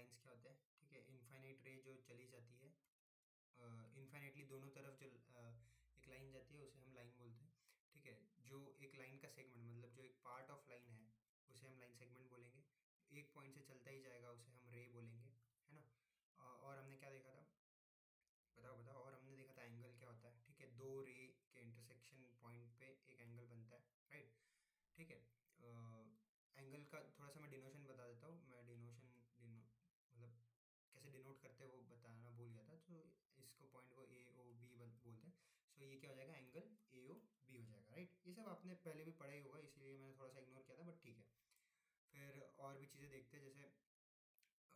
Lines क्या होता है, ठीक है, इनफाइनाइट रे जो चली जाती है इनफाइनाइटली दोनों तरफ जो एक लाइन जाती है उसे हम लाइन बोलते हैं, ठीक है। जो एक लाइन का सेगमेंट मतलब जो एक पार्ट ऑफ लाइन है उसे हम लाइन सेगमेंट बोलेंगे। एक पॉइंट से चलता ही जाएगा उसे हम रे बोलेंगे, है ना। और हमने क्या देखा था, बताओ बताओ। और हमने देखा था एंगल क्या होता है, ठीक है, दो रे के इंटरसेक्शन पॉइंट पे एक एंगल बनता है, राइट, ठीक है। एंगल का थोड़ा सा मैं डिनोशन बता देता हूँ। मैं मतलब कैसे डिनोट करते हैं वो बताना भूल गया था। तो इसको पॉइंट को ए ओ बी बोलते हैं। सो ये क्या हो जाएगा, एंगल ए ओ बी हो जाएगा, राइट। ये सब आपने पहले भी पढ़ा ही होगा, इसीलिए मैंने थोड़ा सा इग्नोर किया था, बट ठीक है। फिर और भी चीज़ें देखते हैं, जैसे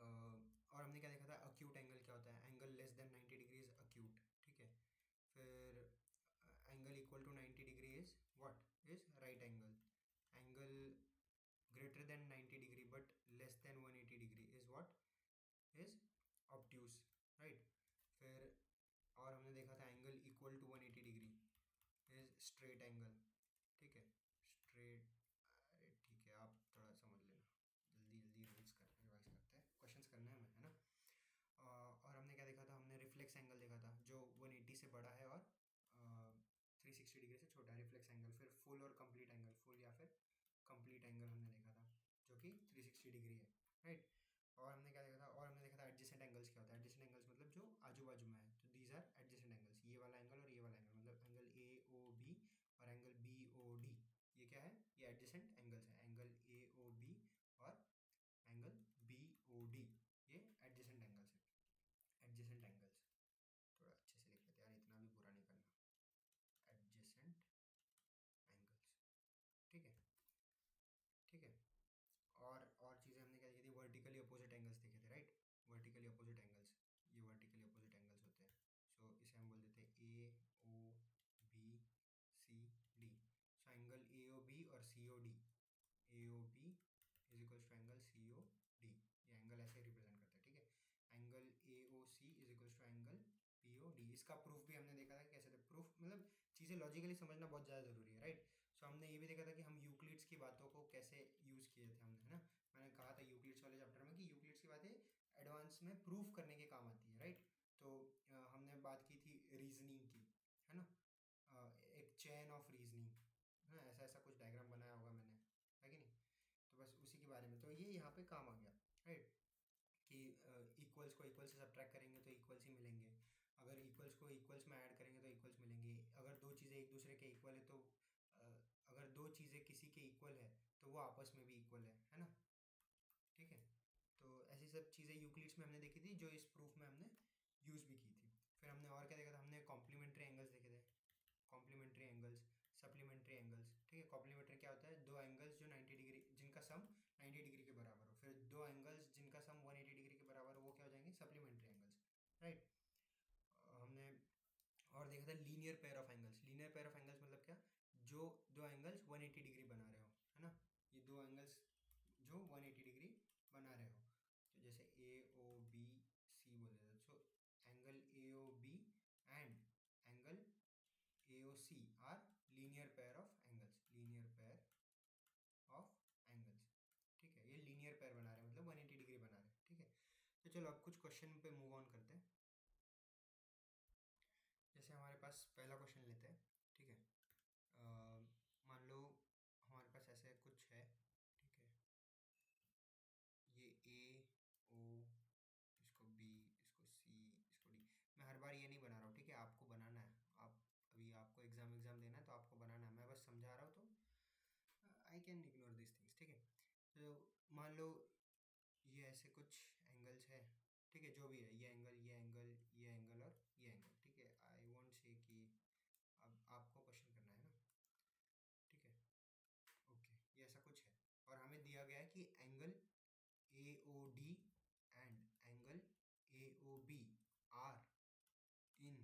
और हमने क्या देखा था, अक्यूट एंगल क्या होता है, angle less than 90 degree is acute, ठीक है। फिर angle equal to 90 degree is what, is right angle. Angle greater than 90 degree but less than 180 degree is what, is obtuse, right। फिर और हमने देखा था angle equal to 180 degree is straight angle, ठीक है, स्ट्रेट। ठीक है, आप थोड़ा समझ लेना, जल्दी जल्दी रिवाइज करते हैं, क्वेश्चंस करने हैं हमें, है ना। और हमने क्या देखा था, हमने रिफ्लेक्स एंगल देखा था जो 180 से बड़ा है और 360 डिग्री से छोटा है, रिफ्लेक्स एंगल। फिर फुल और कंप्लीट एंगल, फुल या फिर कंप्लीट एंगल हमने देखा था जो कि 360 डिग्री है, राइट। और हमने क्या देखा था, और हमने देखा था एडजेसेंट एंगल्स क्या होता है। एडजेसेंट एंगल्स मतलब जो आजू बाजू में है, तो दीज आर एडजेसेंट एंगल्स। ये वाला एंगल और ये वाला एंगल, मतलब एंगल ए ओ बी और एंगल बी ओ डी, ये क्या है, ये एडजेसेंट एंगल्स है। एंगल ए ओ बी और एंगल बी ओ डी, ये एडजेसेंट एंगल्स है, एडजेसेंट एंगल्स। थोड़ा अच्छे से लिख लेते हैं यार, इतना भी बुरा नहीं करना, एडजेसेंट एंगल्स, ठीक है, ठीक है। और चीज़ें हमने क्या देखी थी, वर्टिकली अपोजिट एंगल्स देखे थे, राइट। वर्टिकली अपोजिट एंगल्स, ये वर्टिकली अपोजिट एंगल्स होते हैं। सो इसे हम बोल देते हैं A O B C D. So angle A O B और C O D, A O B is equals to angle C O D, ये एंगल ऐसे रिप्रेजेंट करता है, ठीक है। Angle A O C is equals to angle P O D. इसका proof भी हमने देखा था कैसे थे, प्रूफ मतलब चीज़ें लॉजिकली समझना बहुत ज़्यादा ज़रूरी है, राइट। सो हमने ये भी देखा था कि हम यूक्लिड्स की बातों को कैसे यूज़ किए थे हमने, है ना। मैंने कहा था यूक्लिड्स वाले चैप्टर में कि यूक्लिड्स की बातें एडवांस में प्रूफ करने के काम आती है, राइट। तो हमने बात की थी रीजनिंग की, है ना। एक चेन ऑफ रीजनिंग, है ना, ऐसा ऐसा कुछ डायग्राम बनाया होगा मैंने, है कि नहीं। तो बस उसी के बारे में, तो ये यहाँ पे काम आ गया, राइट, कि इक्वल्स को इक्वल से सब्ट्रैक्ट करेंगे तो इक्वल्स ही मिलेंगे। अगर इक्वल्स को इक्वल्स में ऐड करेंगे तो इक्वल्स मिलेंगे। अगर दो चीज़ें एक दूसरे के इक्वल है तो अगर दो चीज़ें किसी के इक्वल है तो वो आपस में भी इक्वल है ना, ठीक है। तो ऐसी सब चीज़ें यूक्लिड्स में हमने देखी थी जो इस प्रूफ में हमने यूज़ भी की थी। फिर हमने और क्या देखा था, हमने कॉम्प्लीमेंट्री एंगल्स देखे थे, कॉम्प्लीमेंट्री एंगल्स, सप्लीमेंट्री एंगल्स, ठीक है। कॉम्प्लीमेंट्री क्या होता है, दो एंगल्स जो 90 डिग्री, जिनका सम 90 डिग्री के बराबर हो। फिर दो एंगल्स जिनका सम 180 डिग्री के बराबर हो, वो क्या हो जाएंगे, सप्लीमेंट्री एंगल्स, राइट। हमने और देखा था linear pair of angles. Linear pair of angles मतलब क्या, जो दो एंगल्स 180 डिग्री बना रहे हो, है ना। ये दो एंगल्स जो 180 डिग्री बना रहे हो, तो जैसे ए ओ बी सी बोल देते हैं। So angle A O B and angle AOC are linear pair of angles, linear pair of angles, ठीक है। ये लीनियर पेयर बना रहे हैं मतलब 180 डिग्री बना रहे हैं, ठीक है। तो चलो अब कुछ क्वेश्चन पे मूव ऑन करते हैं। जैसे हमारे पास पहला क्वेश्चन लेते हैं, ठीक है। मान लो हमारे पास ऐसे कुछ है, ठीक है, ये ए ओ, इसको बी, इसको सी, इसको डी। मैं हर बार ये नहीं बना रहा हूँ, ठीक है, आपको बनाना है। आप अभी आपको एग्ज़ाम देना है तो आपको बनाना है, मैं बस समझा रहा हूँ, तो I can ignore this things, ठीक है। तो मान लो ये ऐसे कुछ एंगल्स है, ठीक है, जो भी है, ये एंगल, ये एंगल, ये एंगल और ये एंगल, ठीक है। आई वॉन्ट से कि अब आपको क्वेश्चन करना है ना, ठीक है, ओके। ये ऐसा कुछ है और हमें दिया गया है कि angle A O D and angle A O B are in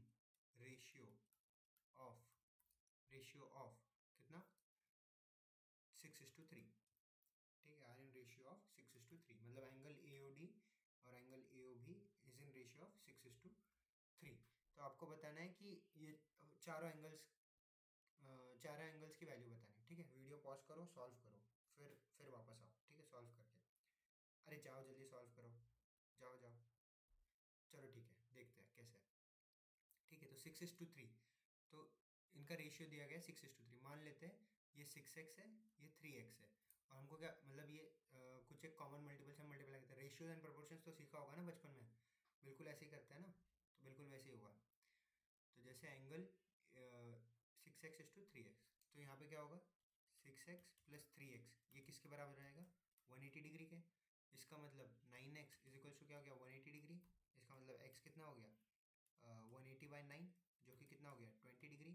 ratio of कितना, 6:3, ठीक है। आर इन रेशियो ऑफ 6:3, मतलब एंगल ए ओ डी और angle A O B is in ratio of 6:3। तो आपको बताना है कि ये चारों एंगल्स की वैल्यू बतानी है, ठीक है। वीडियो पॉज करो, सॉल्व करो, फिर वापस आओ, ठीक है, सॉल्व करके। अरे जाओ जल्दी सॉल्व करो। जाओ जाओ, चलो ठीक है, देखते हैं कैसे है। ठीक है, तो 6:3, तो इनका रेशियो दिया गया है 6:3। मान लेते हैं ये 6x है, ये 3x है, और हमको क्या मतलब ये कुछ एक कॉमन मल्टीपल से मल्टीप्लाई करते हैं। रेशियोज एंड प्रोपोर्शंस तो सीखा होगा ना बचपन में, बिल्कुल ऐसे ही करते हैं ना, तो बिल्कुल वैसे ही होगा। तो जैसे एंगल 6x/3x, तो यहाँ पे क्या होगा 6x + 3x, ये किसके बराबर रहेगा 180 डिग्री के। इसका मतलब 9x इज टू क्या हो गया 180 डिग्री। इसका मतलब x कितना हो गया 180/9, जो कि कितना हो गया 20 डिग्री।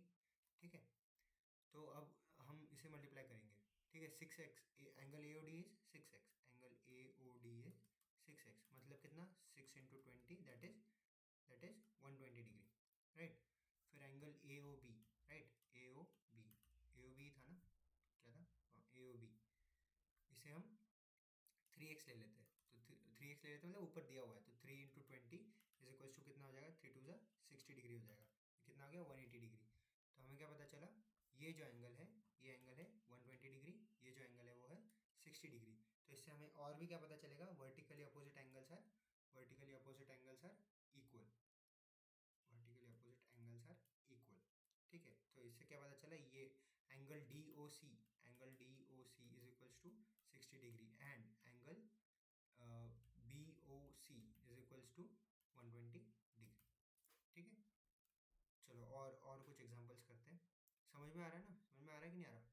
ठीक है, तो अब हम इसे मल्टीप्लाई करेंगे। ठीक है, 6x, angle A O D is 6x, angle A O D is 6x, मतलब कितना 6 × 20, दैट इज 120 डिग्री, राइट। फिर angle A O B, right, A O B था ना, क्या था, हाँ ए ओ बी, इसे हम 3x ले लेते हैं। तो 3x ले लेते हैं, मतलब ऊपर दिया हुआ है, तो 3 × 20 इज कितना हो जाएगा 3 2 60 डिग्री हो जाएगा। ये कितना हो गया 180 डिग्री। तो हमें क्या पता चला, ये जो एंगल है, ये एंगल है 120 डिग्री, ये जो एंगल है वो है 60 डिग्री। तो इससे हमें और भी क्या पता चलेगा, vertically opposite angles are equal, ठीक है। तो इससे क्या पता चला, ये angle D O C is equals to 60 degree, and angle B O C is equals to 120 degree. ठीक है, चलो और कुछ एग्जांपल्स करते हैं। समझ में आ रहा है ना, समझ में आ रहा है कि नहीं आ रहा?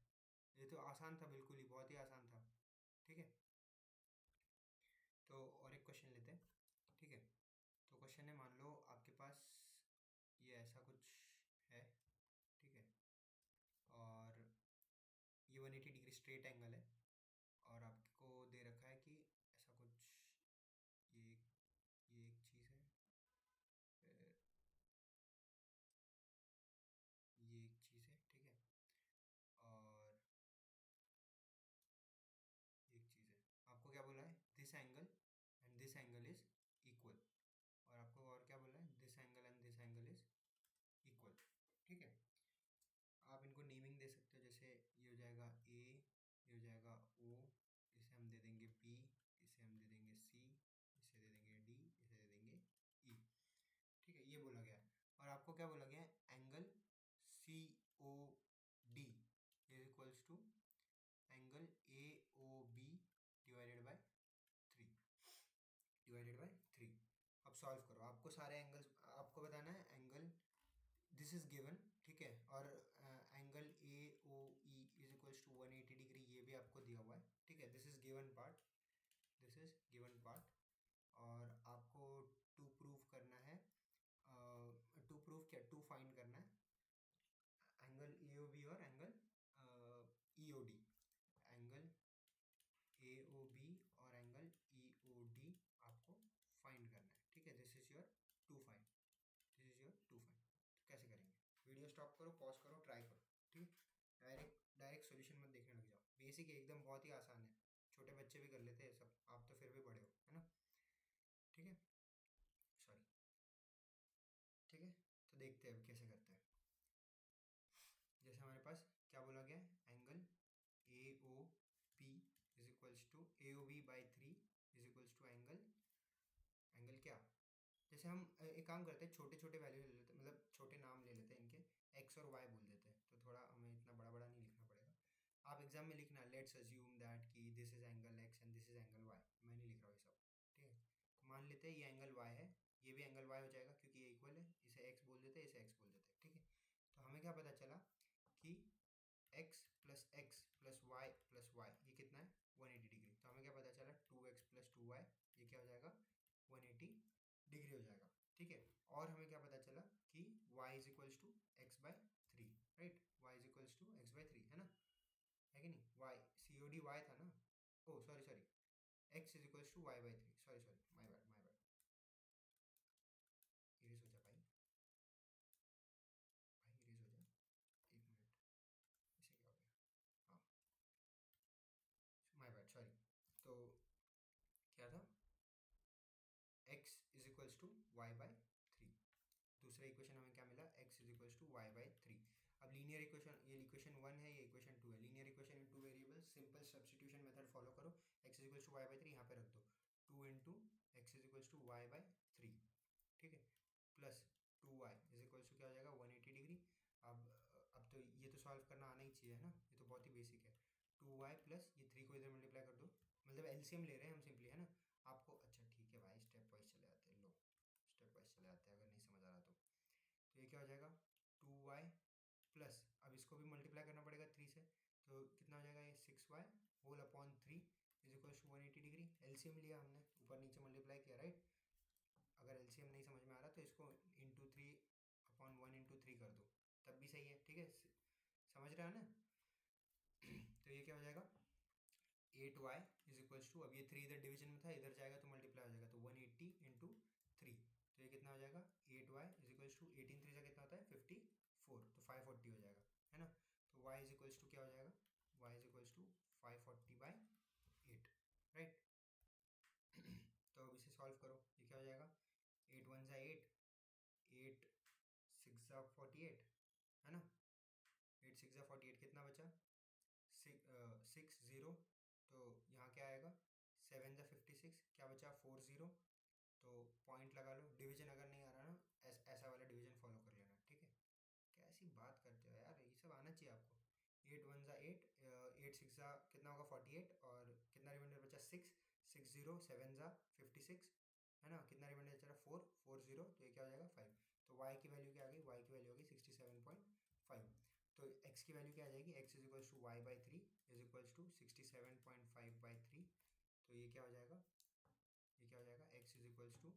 ये तो आसान था, बिल्कुल ही बहुत ही आसान था। ठीक है, तो और एक क्वेश्चन लेते हैं। ठीक है, तो क्वेश्चन है, मान लो आपके पास ये ऐसा कुछ है, ठीक है, और ये 180 डिग्री स्ट्रेट एंगल है, और आपको दे रखा है कि ऐसा कुछ, ये ये एक चीज़ है, फिर ये एक चीज़ है, ठीक है, और एक चीज़ है। आपको क्या बोला है, this angle and this angle is equal, और आपको और क्या बोला है, this angle and this angle is equal. ठीक है, आप इनको नेमिंग दे सकते हो, जैसे ये हो जाएगा ए, ये हो जाएगा ओ, इसे हम दे देंगे बी, इसे हम दे देंगे सी, इसे दे देंगे डी, इसे दे देंगे ई। ठीक है, ये बोला गया है। और आपको क्या बोला गया है, angle C O D is equals to angle A O B divided by 3। अब सॉल्व करो, आपको सारे एंगल्स आपको बताना है। एंगल दिस इज गिवन, ठीक है, और angle A O E is equals to 180 degree, ये भी आपको दिया हुआ है। ठीक है, दिस इज गिवन पार्ट, और आपको टू प्रूव करना है, टू फाइंड करना है एंगल ए ओ बी और angle E O D, angle A O B और एंगल ई ओ डी आपको फाइंड करना है। ठीक है, this is your to find. तो कैसे करेंगे, वीडियो स्टॉप करो, पॉज करो, ट्राई करो। ठीक है, डायरेक्ट सॉल्यूशन मत देखने लग जाओ, बेसिक है एकदम, बहुत ही आसान है, छोटे बच्चे भी कर लेते हैं सब, आप तो फिर भी बड़े हो, है ना। ठीक है, सॉरी, ठीक है, तो देखते हैं अब कैसे करते हैं। जैसे हमारे पास क्या बोला गया है, angle A O B is equals to A O B by 3 is equals to angle क्या, जैसे हम एक काम करते हैं, छोटे छोटे वैल्यू ले लेते हैं, मतलब छोटे नाम ले लेते हैं इनके, एक्स और वाई बोल देते हैं, तो थोड़ा हमें इतना बड़ा बड़ा नहीं लिखना पड़ेगा। आप एग्जाम में लिखना, लेट्स अज्यूम दैट कि this is angle X and this is angle Y, मैं नहीं लिख रहा हूँ ये सब। ठीक है, तो मान लेते हैं ये एंगल वाई है, ये भी एंगल वाई हो जाएगा क्योंकि ये इक्वल है, इसे एक्स बोल देते हैं, इसे एक्स बोल देते हैं। ठीक है, तो हमें क्या पता चला कि x प्लस वाई ये कितना है 180 डिग्री। तो हमें क्या पता चला 2x + 2y, ये क्या हो जाएगा 180 डिग्री हो जाएगा। ठीक है, और हमें क्या पता चला कि y is equals to x/3, right, y is equals to x/3 है ना, है कि नहीं, y COD y था ना, oh sorry, x is equals to y/3, sorry my bad, erase हो जा भाई, इरेज हो जा, एक मिनट, इसे क्या हो गया, हाँ माय बैड, सॉरी। तो क्या था, x is equals to y/3। दूसरा इक्वेशन हमें क्या मिला, x is equals to y/3। अब लीनियर इक्वेशन, ये इक्वेशन 1 है, ये इक्वेशन 2 है, linear equation in two variables, simple substitution method follow करो, x is equals to y/3 यहाँ पे रख दो, 2 × X is equals to Y by three, ठीक है, plus 2y is equals to क्या हो जाएगा 180 डिग्री। अब तो ये तो सॉल्व करना आना ही चाहिए है ना, ये तो बहुत ही बेसिक है। 2y प्लस ये 3 को इधर मल्टीप्लाई कर दो, मतलब एलसीएम ले रहे हैं हम सिंपली है ना आपको। अच्छा ठीक है भाई, स्टेप वाइज चले आते हैं, लो स्टेप वाइज चले आते हैं अगर नहीं समझ आ रहा तो ये क्या हो जाएगा 2y प्लस, अब इसको भी मल्टीप्लाई करना पड़ेगा 3 से, तो कितना हो जाएगा ये 6y whole upon 3 is equal to 180 degree. LCM लिया हमने, ऊपर नीचे मल्टीप्लाई किया, राइट। अगर एलसीएम नहीं समझ में आ रहा तो इसको इंटू 3 अपॉन 1 इंटू 3 कर दो, तब भी सही है, ठीक है, समझ रहे हैं ना। तो ये क्या हो जाएगा 8y इज इक्वल्स टू, अब ये 3 इधर डिवीजन में था, इधर जाएगा तो मल्टीप्लाई हो जाएगा, तो 180 इंटू 3, तो ये कितना हो जाएगा 8y इज इक्वल्स टू 18 3 से कितना होता है 54, तो 540 हो जाएगा है ना। तो y इज इक्वल्स टू क्या हो जाएगा, y is equals to 540/8, right. तो अब इसे सॉल्व करो, ये क्या हो जाएगा 8 1 ज़ा 8, 8 6 ज़ा 48 है ना, 8 6 ज़ा 48 कितना बचा 6 0, तो यहाँ क्या आएगा 7 ज़ा 56, क्या बचा 4 0, तो पॉइंट लगा लो। डिवीजन अगर नहीं आ रहा ना, ऐसा वाला डिवीजन फॉलो कर लेना, ठीक है। कैसी बात करते हो यार, ये सब आना चाहिए आपको। 8 1 ज़ा 8, 8 6 ज़ा कितना होगा 48, और कितना रिमाइंडर बचा 6 6 0, 7 ज़ा 56 है ना, कितना रिमाइंडर बचा 4 4 0, तो ये क्या हो जाएगा 5। तो y की वैल्यू क्या आ गई, y की वैल्यू होगी 67.5। तो x की वैल्यू क्या आ जाएगी, x is equals to Y by three is equals to 67.5/3। तो ये क्या हो जाएगा, ये क्या हो जाएगा x इज इक्वल्स टू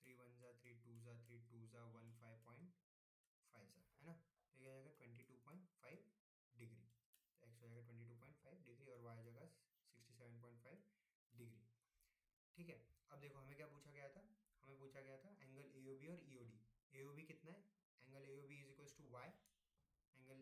3 1 ज़ा 3 2 ज़ा 3 2 ज़ा 1 5.5 सा है ना, तो ये आ जाएगा 22.5 डिग्री। तो x हो जाएगा 22.5 डिग्री और y आ जाएगा 67.5 डिग्री, ठीक है। अब देखो हमें क्या पूछा गया था, हमें पूछा गया था एंगल AOB और EOD। AOB कितना है, angle AOB is equals to y, angle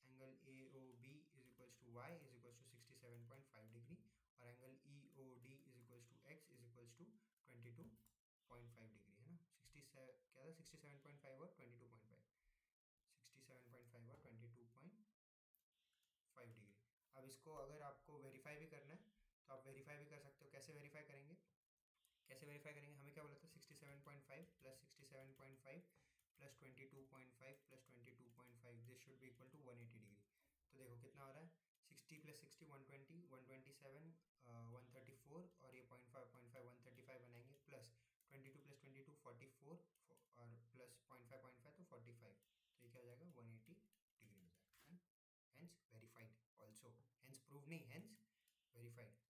angle AOB is equals to y is equals to 67.5 degree, और angle EOD is equals to x is equals to 22.5 degree है ना। 67 क्या था 67.5 और 22.5, 67.5 और 22.5 डिग्री। अब इसको अगर आपको वेरीफाई भी करना है तो आप वेरीफाई भी कर सकते हो। कैसे वेरीफाई करेंगे, कैसे वेरीफाई करेंगे, हमें क्या बोला था 67.5 plus 67.5 plus 22.5 plus 22.5, this should be equal to 180 degree. तो देखो कितना हो रहा है 60 प्लस 60 120, 127 134, और ये 0.5 135 बनाएंगे, प्लस 22 प्लस 22 44, और प्लस 0.5 तो 45, तो ये क्या हो जाएगा 180 डिग्री हो जाएगा, hence verified also, hence prove नहीं, हैंस वेरीफाइड।